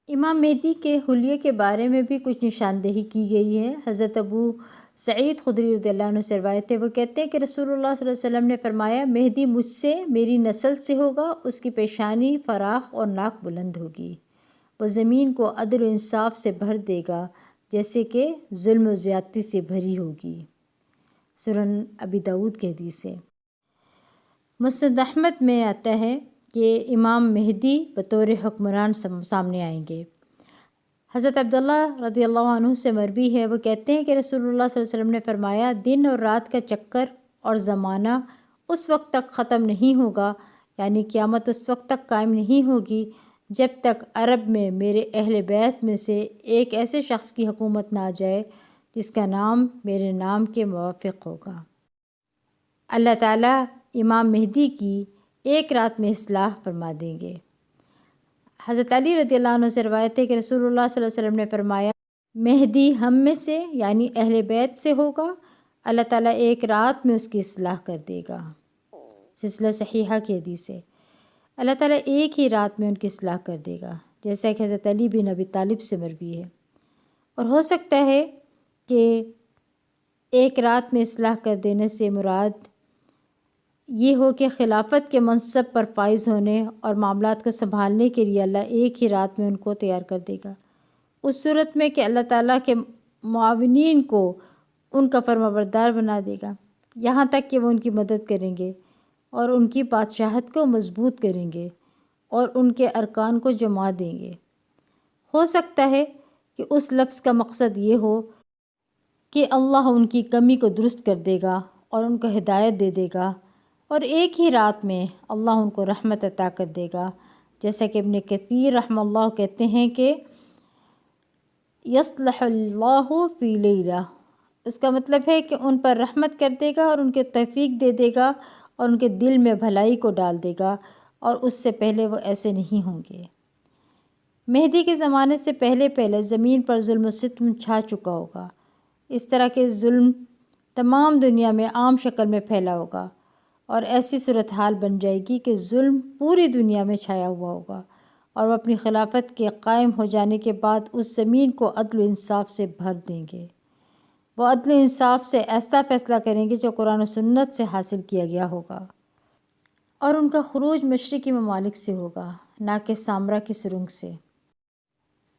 امام مہدی کے حلیے کے بارے میں بھی کچھ نشاندہی کی گئی ہے۔ حضرت ابو سعید خدری رضی اللہ عنہ سے روایت ہے، وہ کہتے ہیں کہ رسول اللہ صلی اللہ علیہ وسلم نے فرمایا، مہدی مجھ سے، میری نسل سے ہوگا، اس کی پیشانی فراخ اور ناک بلند ہوگی، وہ زمین کو عدل و انصاف سے بھر دے گا جیسے کہ ظلم و زیادتی سے بھری ہوگی۔ سنن ابی داؤد کی حدیث ہے۔ مسند احمد میں آتا ہے کہ امام مہدی بطور حکمران سامنے آئیں گے۔ حضرت عبداللہ رضی اللہ عنہ سے مروی ہے، وہ کہتے ہیں کہ رسول اللہ صلی اللہ علیہ وسلم نے فرمایا، دن اور رات کا چکر اور زمانہ اس وقت تک ختم نہیں ہوگا، یعنی قیامت اس وقت تک قائم نہیں ہوگی جب تک عرب میں میرے اہل بیت میں سے ایک ایسے شخص کی حکومت نہ آ جائے جس کا نام میرے نام کے موافق ہوگا۔ اللہ تعالیٰ امام مہدی کی ایک رات میں اصلاح فرما دیں گے۔ حضرت علی رضی اللہ عنہ سے روایت ہے کہ رسول اللہ صلی اللہ علیہ وسلم نے فرمایا، مہدی ہم میں سے یعنی اہل بیت سے ہوگا، اللہ تعالیٰ ایک رات میں اس کی اصلاح کر دے گا۔ سلسلہ صحیحہ کی حدیث ہے، اللہ تعالیٰ ایک ہی رات میں ان کی اصلاح کر دے گا، جیسا کہ حضرت علی بن ابی طالب سے مروی ہے۔ اور ہو سکتا ہے کہ ایک رات میں اصلاح کر دینے سے مراد یہ ہو کہ خلافت کے منصب پر فائز ہونے اور معاملات کو سنبھالنے کے لیے اللہ ایک ہی رات میں ان کو تیار کر دے گا، اس صورت میں کہ اللہ تعالیٰ کے معاونین کو ان کا فرمانبردار بنا دے گا، یہاں تک کہ وہ ان کی مدد کریں گے اور ان کی بادشاہت کو مضبوط کریں گے اور ان کے ارکان کو جما دیں گے۔ ہو سکتا ہے کہ اس لفظ کا مقصد یہ ہو کہ اللہ ان کی کمی کو درست کر دے گا اور ان کو ہدایت دے دے گا، اور ایک ہی رات میں اللہ ان کو رحمت عطا کر دے گا، جیسا کہ ابن کثیر رحمہ اللہ کہتے ہیں کہ یصلح اللہ فی لیلہ، اس کا مطلب ہے کہ ان پر رحمت کر دے گا اور ان کے توفیق دے دے گا اور ان کے دل میں بھلائی کو ڈال دے گا، اور اس سے پہلے وہ ایسے نہیں ہوں گے۔ مہدی کے زمانے سے پہلے زمین پر ظلم و ستم چھا چکا ہوگا، اس طرح کے ظلم تمام دنیا میں عام شکل میں پھیلا ہوگا، اور ایسی صورتحال بن جائے گی کہ ظلم پوری دنیا میں چھایا ہوا ہوگا، اور وہ اپنی خلافت کے قائم ہو جانے کے بعد اس زمین کو عدل و انصاف سے بھر دیں گے۔ وہ عدل و انصاف سے ایسا فیصلہ کریں گے جو قرآن و سنت سے حاصل کیا گیا ہوگا، اور ان کا خروج مشرقی ممالک سے ہوگا، نہ کہ سامرا کی سرنگ سے۔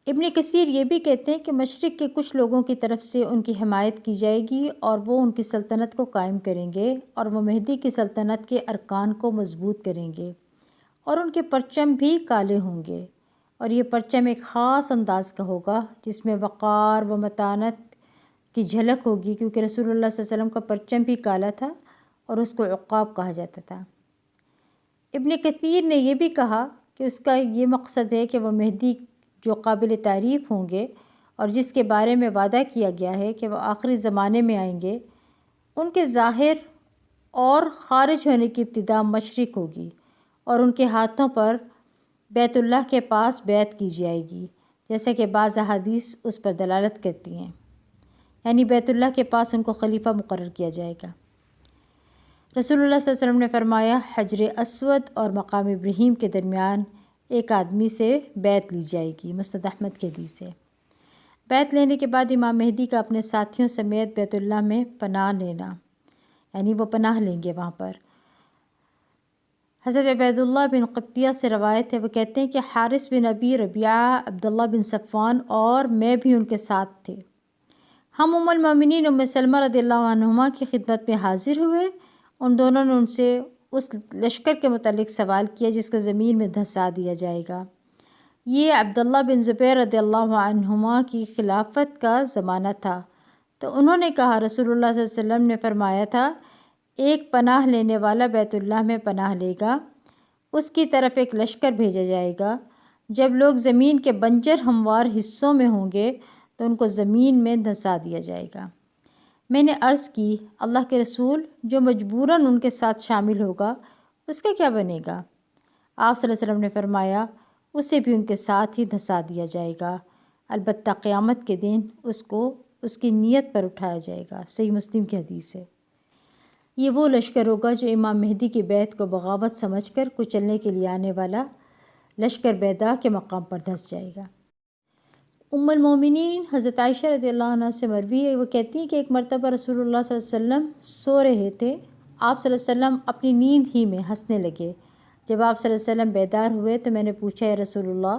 ابن کثیر یہ بھی کہتے ہیں کہ مشرق کے کچھ لوگوں کی طرف سے ان کی حمایت کی جائے گی اور وہ ان کی سلطنت کو قائم کریں گے، اور وہ مہدی کی سلطنت کے ارکان کو مضبوط کریں گے، اور ان کے پرچم بھی کالے ہوں گے، اور یہ پرچم ایک خاص انداز کا ہوگا جس میں وقار و متانت کی جھلک ہوگی، کیونکہ رسول اللہ صلی اللہ علیہ وسلم کا پرچم بھی کالا تھا اور اس کو عقاب کہا جاتا تھا۔ ابن کثیر نے یہ بھی کہا کہ اس کا یہ مقصد ہے کہ وہ مہدی جو قابل تعریف ہوں گے اور جس کے بارے میں وعدہ کیا گیا ہے کہ وہ آخری زمانے میں آئیں گے، ان کے ظاہر اور خارج ہونے کی ابتدا مشرق ہوگی، اور ان کے ہاتھوں پر بیت اللہ کے پاس بیعت کی جائے گی، جیسا کہ بعض احادیث اس پر دلالت کرتی ہیں، یعنی بیت اللہ کے پاس ان کو خلیفہ مقرر کیا جائے گا۔ رسول اللہ صلی اللہ علیہ وسلم نے فرمایا، حجر اسود اور مقام ابراہیم کے درمیان ایک آدمی سے بیعت لی جائے گی، مسند احمد کی حدیث ہے۔ بیعت لینے کے بعد امام مہدی کا اپنے ساتھیوں سمیت بیت اللہ میں پناہ لینا، یعنی وہ پناہ لیں گے وہاں پر۔ حضرت عبید اللہ بن قبطیہ سے روایت ہے، وہ کہتے ہیں کہ حارث بن ابی ربیعہ، عبداللہ بن صفوان اور میں بھی ان کے ساتھ تھے۔ ہم ام المومنین ام سلمہ رضی اللہ عنہما کی خدمت میں حاضر ہوئے، ان دونوں نے ان سے اس لشکر کے متعلق سوال کیا جس کو زمین میں دھسا دیا جائے گا۔ یہ عبداللہ بن زبیر رضی اللہ عنہما کی خلافت کا زمانہ تھا، تو انہوں نے کہا، رسول اللہ صلی اللہ علیہ وسلم نے فرمایا تھا، ایک پناہ لینے والا بیت اللہ میں پناہ لے گا، اس کی طرف ایک لشکر بھیجا جائے گا، جب لوگ زمین کے بنجر ہموار حصوں میں ہوں گے تو ان کو زمین میں دھنسا دیا جائے گا۔ میں نے عرض کی اللہ کے رسول، جو مجبوراً ان کے ساتھ شامل ہوگا اس کا کیا بنے گا؟ آپ صلی اللہ علیہ وسلم نے فرمایا اسے بھی ان کے ساتھ ہی دھنسا دیا جائے گا، البتہ قیامت کے دن اس کو اس کی نیت پر اٹھایا جائے گا۔ صحیح مسلم کی حدیث ہے۔ یہ وہ لشکر ہوگا جو امام مہدی کی بیعت کو بغاوت سمجھ کر کچلنے کے لیے آنے والا لشکر بیداء کے مقام پر دھنس جائے گا۔ المومنین حضرت عائشہ رضی اللہ عنہ سے مروی ہے، وہ کہتی ہیں کہ ایک مرتبہ رسول اللہ صلی اللہ علیہ وسلم سو رہے تھے۔ آپ صلی اللہ علیہ وسلم اپنی نیند ہی میں ہنسنے لگے۔ جب آپ صلی اللہ علیہ وسلم بیدار ہوئے تو میں نے پوچھا، یا رسول اللہ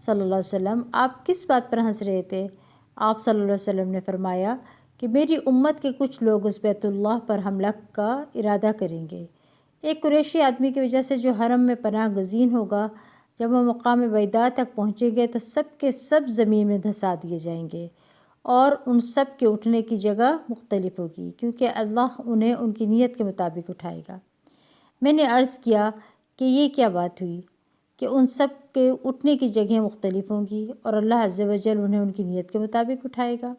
صلی اللہ علیہ وسلم، آپ کس بات پر ہنس رہے تھے؟ آپ صلی اللہ علیہ وسلم نے فرمایا کہ میری امت کے کچھ لوگ اس بیت اللہ پر حملہ کا ارادہ کریں گے۔ ایک قریشی آدمی کی وجہ سے جو حرم میں پناہ گزین ہوگا، جب وہ مقام بیداء تک پہنچیں گے تو سب کے سب زمین میں دھنسا دیے جائیں گے اور ان سب کے اٹھنے کی جگہ مختلف ہوگی، کیونکہ اللہ انہیں ان کی نیت کے مطابق اٹھائے گا۔ میں نے عرض کیا کہ یہ کیا بات ہوئی کہ ان سب کے اٹھنے کی جگہیں مختلف ہوں گی اور اللہ عز و جل انہیں ان کی نیت کے مطابق اٹھائے گا؟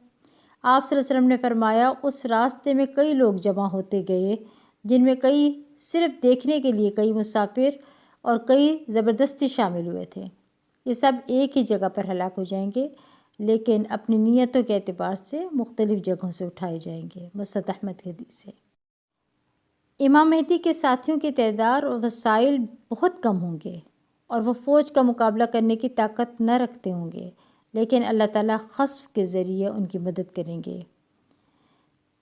آپ صلی اللہ علیہ وسلم نے فرمایا اس راستے میں کئی لوگ جمع ہوتے گئے، جن میں کئی صرف دیکھنے کے لیے، کئی مسافر اور کئی زبردستی شامل ہوئے تھے۔ یہ سب ایک ہی جگہ پر ہلاک ہو جائیں گے، لیکن اپنی نیتوں کے اعتبار سے مختلف جگہوں سے اٹھائے جائیں گے۔ مسند احمد کی حدیث ہے۔ امام مہدی کے ساتھیوں کی تعداد اور وسائل بہت کم ہوں گے اور وہ فوج کا مقابلہ کرنے کی طاقت نہ رکھتے ہوں گے، لیکن اللہ تعالیٰ خسف کے ذریعے ان کی مدد کریں گے،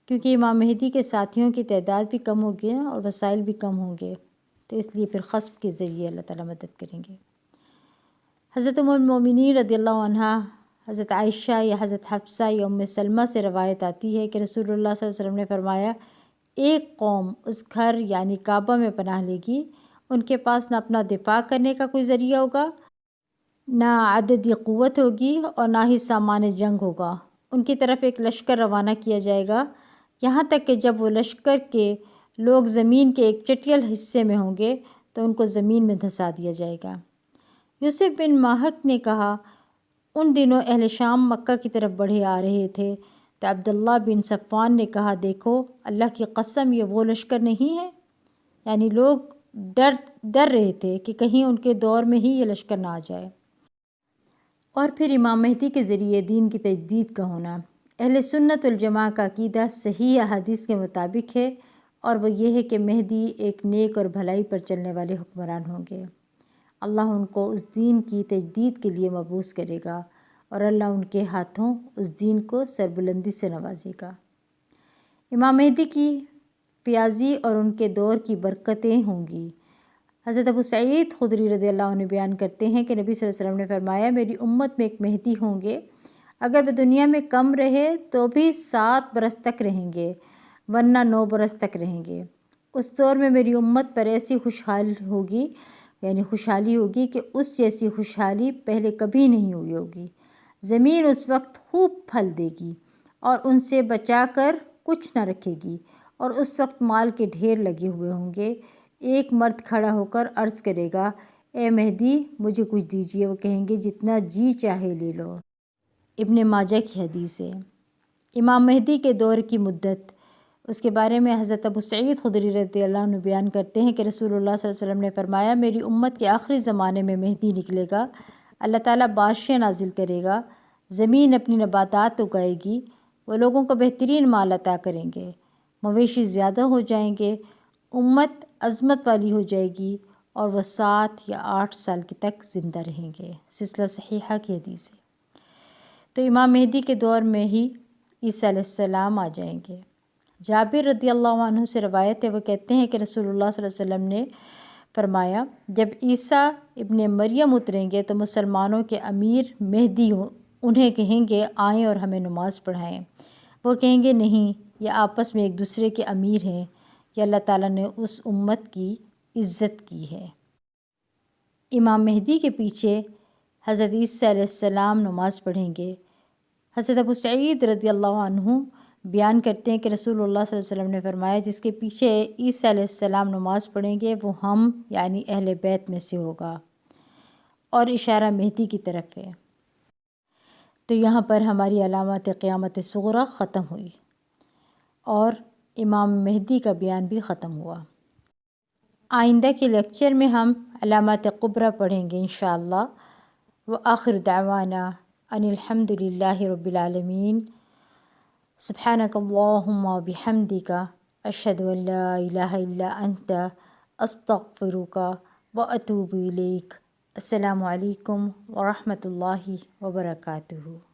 کیونکہ امام مہدی کے ساتھیوں کی تعداد بھی کم ہوگی اور وسائل بھی کم ہوں گے، تو اس لیے پھر خسف کے ذریعے اللہ تعالیٰ مدد کریں گے۔ حضرت ام المومنین رضی اللہ عنہا، حضرت عائشہ یا حضرت حفصہ یا ام سلمہ سے روایت آتی ہے کہ رسول اللہ صلی اللہ علیہ وسلم نے فرمایا، ایک قوم اس گھر یعنی کعبہ میں پناہ لے گی، ان کے پاس نہ اپنا دفاع کرنے کا کوئی ذریعہ ہوگا، نہ عددی قوت ہوگی اور نہ ہی سامان جنگ ہوگا۔ ان کی طرف ایک لشکر روانہ کیا جائے گا، یہاں تک کہ جب وہ لشکر کے لوگ زمین کے ایک چٹیل حصے میں ہوں گے تو ان کو زمین میں دھنسا دیا جائے گا۔ یوسف بن ماہک نے کہا، ان دنوں اہل شام مکہ کی طرف بڑھے آ رہے تھے، تو عبداللہ بن صفوان نے کہا، دیکھو اللہ کی قسم یہ وہ لشکر نہیں ہے، یعنی لوگ ڈر رہے تھے کہ کہیں ان کے دور میں ہی یہ لشکر نہ آ جائے۔ اور پھر امام مہدی کے ذریعے دین کی تجدید کا ہونا۔ اہل سنت والجماع کا عقیدہ صحیح احادیث کے مطابق ہے، اور وہ یہ ہے کہ مہدی ایک نیک اور بھلائی پر چلنے والے حکمران ہوں گے۔ اللہ ان کو اس دین کی تجدید کے لیے مبعوث کرے گا اور اللہ ان کے ہاتھوں اس دین کو سربلندی سے نوازے گا۔ امام مہدی کی فیاضی اور ان کے دور کی برکتیں ہوں گی۔ حضرت ابو سعید خدری رضی اللہ عنہ بیان کرتے ہیں کہ نبی صلی اللہ علیہ وسلم نے فرمایا، میری امت میں ایک مہدی ہوں گے، اگر وہ دنیا میں کم رہے تو بھی 7 برس تک رہیں گے، ورنہ 9 برس تک رہیں گے۔ اس دور میں میری امت پر ایسی خوشحالی ہوگی کہ اس جیسی خوشحالی پہلے کبھی نہیں ہوئی ہوگی۔ زمین اس وقت خوب پھل دے گی اور ان سے بچا کر کچھ نہ رکھے گی، اور اس وقت مال کے ڈھیر لگے ہوئے ہوں گے۔ ایک مرد کھڑا ہو کر عرض کرے گا، اے مہدی مجھے کچھ دیجیے، وہ کہیں گے جتنا جی چاہے لے لو۔ ابن ماجہ کی حدیث ہے۔ امام مہدی کے دور کی مدت، اس کے بارے میں حضرت ابو سعید خدری رضی اللہ عنہ بیان کرتے ہیں کہ رسول اللہ صلی اللہ علیہ وسلم نے فرمایا، میری امت کے آخری زمانے میں مہدی نکلے گا، اللہ تعالیٰ بارشیں نازل کرے گا، زمین اپنی نباتات اگائے گی، وہ لوگوں کو بہترین مال عطا کریں گے، مویشی زیادہ ہو جائیں گے، امت عظمت والی ہو جائے گی، اور وہ 7 یا 8 سال تک زندہ رہیں گے۔ سلسلہ صحیحہ کی حدیث ہے۔ تو امام مہدی کے دور میں ہی عیسیٰ علیہ السلام آ جائیں گے۔ جابر رضی اللہ عنہ سے روایت ہے، وہ کہتے ہیں کہ رسول اللہ صلی اللہ علیہ وسلم نے فرمایا، جب عیسیٰ ابن مریم اتریں گے تو مسلمانوں کے امیر مہدی انہیں کہیں گے، آئیں اور ہمیں نماز پڑھائیں۔ وہ کہیں گے، نہیں، یہ آپس میں ایک دوسرے کے امیر ہیں، یہ اللہ تعالیٰ نے اس امت کی عزت کی ہے۔ امام مہدی کے پیچھے حضرت عیسیٰ علیہ السلام نماز پڑھیں گے۔ حضرت ابو سعید رضی اللہ عنہ بیان کرتے ہیں کہ رسول اللہ صلی اللہ علیہ وسلم نے فرمایا، جس کے پیچھے عیسیٰ علیہ السلام نماز پڑھیں گے وہ ہم یعنی اہل بیت میں سے ہوگا، اور اشارہ مہدی کی طرف ہے۔ تو یہاں پر ہماری علامات قیامت صغریٰ ختم ہوئی اور امام مہدی کا بیان بھی ختم ہوا۔ آئندہ کے لیکچر میں ہم علامات کبریٰ پڑھیں گے انشاءاللہ۔ وآخر دعوانا ان الحمد للہ رب العالمین۔ سبحانک اللہم وبحمدک اشہد ان لا الہ الا انت استغفرک واتوب الیک۔ السلام علیکم ورحمۃ اللہ وبرکاتہ۔